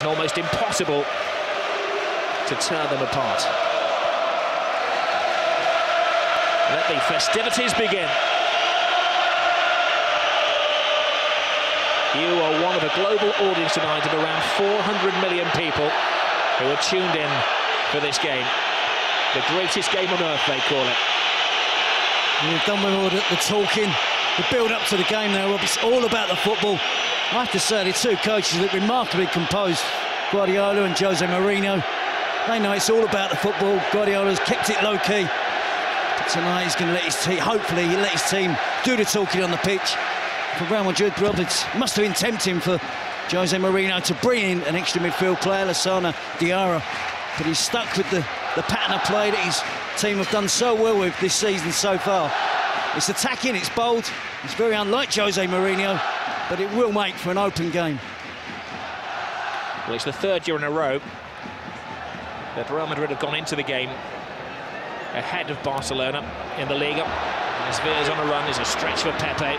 Almost impossible to tear them apart. Let the festivities begin. You are one of a global audience tonight of around 400 million people who are tuned in for this game. The greatest game on earth, they call it. We've done with all the talking, the build-up to the game now, Rob. It's all about the football. I have to say, the two coaches look remarkably composed, Guardiola and Jose Mourinho. They know it's all about the football. Guardiola's kept it low-key. But tonight he's going to let his team, hopefully he'll let his team do the talking on the pitch. For Real Madrid, Rob, it must have been tempting for Jose Mourinho to bring in an extra midfield player, Lassana Diarra. But he's stuck with the pattern of play that his team have done so well with this season so far. It's attacking, it's bold, it's very unlike Jose Mourinho, but it will make for an open game. Well, it's the third year in a row that Real Madrid have gone into the game ahead of Barcelona in the Liga. As Veer's on a run, there's a stretch for Pepe.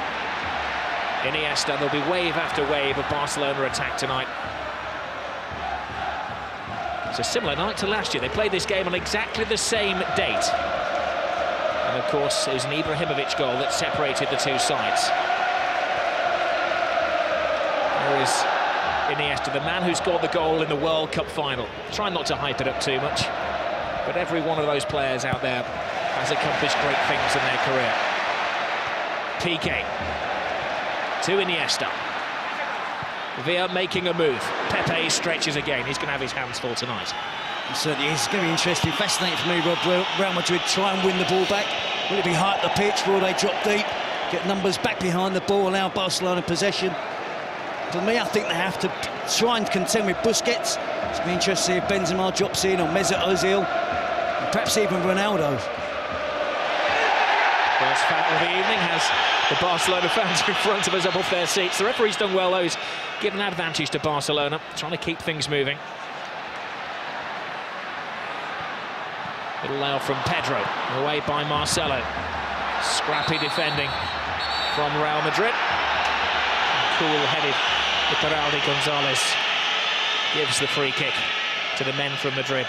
Iniesta, there'll be wave after wave of Barcelona attack tonight. It's a similar night to last year. They played this game on exactly the same date. And of course, it was an Ibrahimovic goal that separated the two sides. There is Iniesta, the man who scored the goal in the World Cup final. Try not to hype it up too much, but every one of those players out there has accomplished great things in their career. Piqué to Iniesta. Villa making a move. Pepe stretches again. He's going to have his hands full tonight. It certainly is. It's going to be interesting, fascinating for me, Rob. Real Madrid try and win the ball back. Will it be high up the pitch? Will they drop deep? Get numbers back behind the ball, allow Barcelona possession? For me, I think they have to try and contend with Busquets. It's going to be interesting to see if Benzema drops in, or Mesut Ozil, and perhaps even Ronaldo. First foul of the evening has the Barcelona fans in front of us up off their seats. The referee's done well, though. He's given an advantage to Barcelona, trying to keep things moving. Little layoff from Pedro, away by Marcelo. Scrappy defending from Real Madrid. Cool-headed Iturralde Gonzalez gives the free kick to the men from Madrid.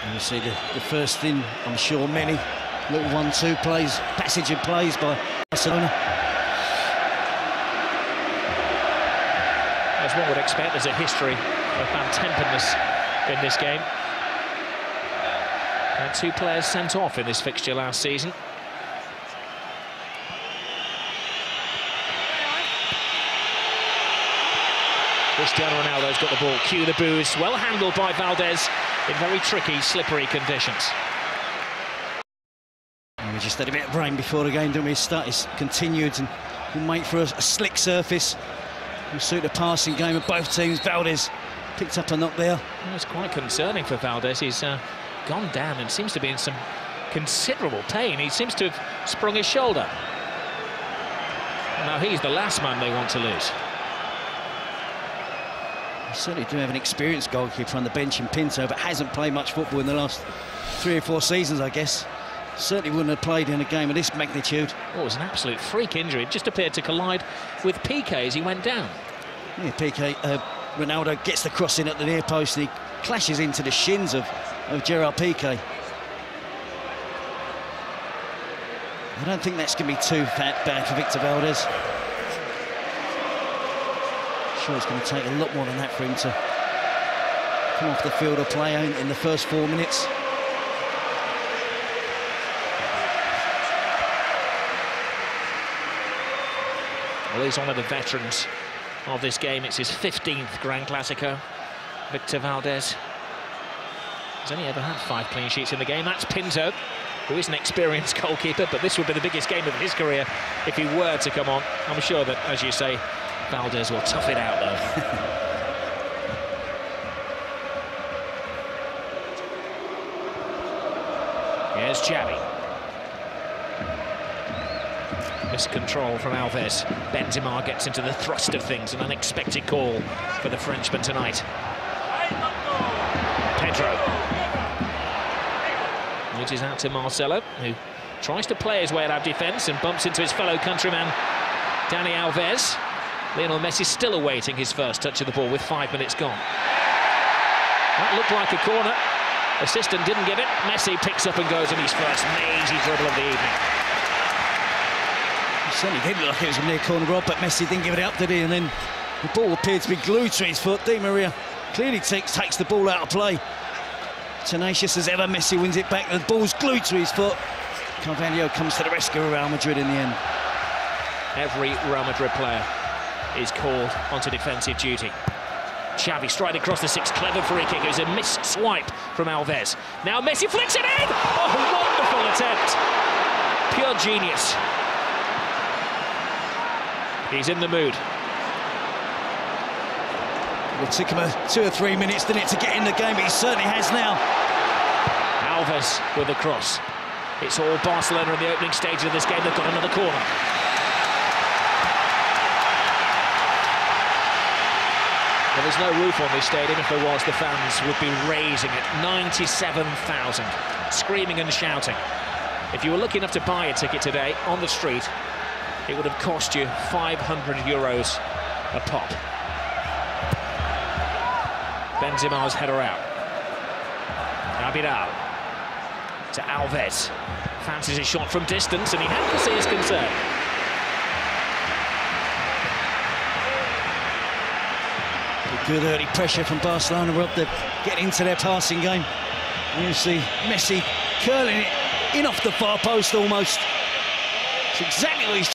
And you see the first thing, I'm sure many little 1-2 plays, passage of plays by Barcelona. As one would expect, there's a history of bad-temperedness in this game. And 2 players sent off in this fixture last season. Cristiano Ronaldo's got the ball. Cue the boos. Well handled by Valdez in very tricky, slippery conditions. And we just had a bit of rain before the game, didn't we? It's continued and we'll make for a slick surface. Will suit the passing game of both teams. Valdez picked up a knock there. Well, it's quite concerning for Valdez. He's gone down and seems to be in some considerable pain. He seems to have sprung his shoulder. Now he's the last man they want to lose. We certainly do have an experienced goalkeeper on the bench in Pinto, but hasn't played much football in the last 3 or 4 seasons, I guess. Certainly wouldn't have played in a game of this magnitude. Oh, it was an absolute freak injury. It just appeared to collide with Piqué as he went down. Yeah, Piqué, Ronaldo gets the cross in at the near post and he clashes into the shins of Gerard Piqué. I don't think that's going to be too bad for Victor Valdez. Sure, it's going to take a lot more than that for him to come off the field or play in the first 4 minutes. Well, he's one of the veterans of this game. It's his 15th Grand Clasico. Victor Valdez has only ever had 5 clean sheets in the game. That's Pinto, who is an experienced goalkeeper, but this would be the biggest game of his career if he were to come on. I'm sure that, as you say, Valdez will tough it out, though. Here's Xavi. Miscontrol from Alves. Benzema gets into the thrust of things. An unexpected call for the Frenchman tonight. Pedro. Reaches out to Marcelo, who tries to play his way out of defence and bumps into his fellow countryman, Dani Alves. Lionel Messi still awaiting his first touch of the ball with 5 minutes gone. That looked like a corner. Assistant didn't give it. Messi picks up and goes on his first mazy dribble of the evening. It certainly did look like it was a near corner, Rob, but Messi didn't give it up, did he? And then the ball appeared to be glued to his foot. Di Maria clearly takes the ball out of play. Tenacious as ever, Messi wins it back. The ball's glued to his foot. Carvalho comes to the rescue of Real Madrid in the end. Every Real Madrid player is called onto defensive duty. Xavi straight across the six, clever free kick. It was a missed swipe from Alves. Now Messi flicks it in! Oh, wonderful attempt! Pure genius. He's in the mood. It took him 2 or 3 minutes, didn't it, to get in the game, but he certainly has now. Alves with the cross. It's all Barcelona in the opening stage of this game. They've got another corner. Well, there's no roof on this stadium. If there was, the fans would be raising it. 97,000, screaming and shouting. If you were lucky enough to buy a ticket today on the street, it would have cost you €500 a pop. Benzema's header out. Abidal to Alves. Fancies his shot from distance, and he had to see his concern. Good early pressure from Barcelona, Rob, to get into their passing game. And you see Messi curling it in off the far post almost. It's exactly what he's